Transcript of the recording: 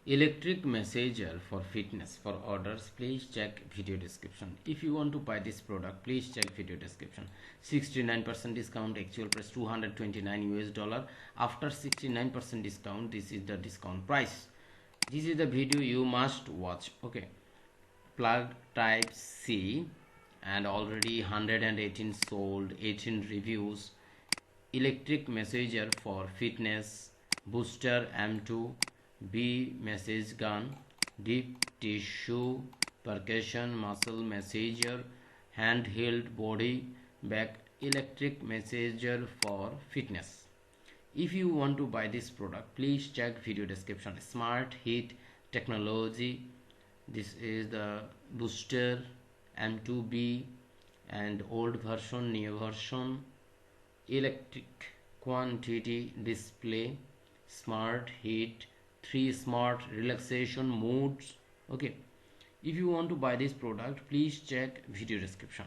Electric massager for fitness. For orders, please check video description. If you want to buy this product, please check video description. 69% discount, actual price $229 US. After 69% discount, this is the discount price. This is the video you must watch. Okay, plug type C, and already 118 sold, 18 reviews. Electric massager for fitness, booster M2, B massage gun, deep tissue, percussion, muscle massager, handheld body back, electric massager for fitness. If you want to buy this product, please check video description. Smart heat technology. This is the booster M2B and old version, new version. Electric quantity display, smart heat, 3 smart relaxation modes. Okay, if you want to buy this product, please check video description.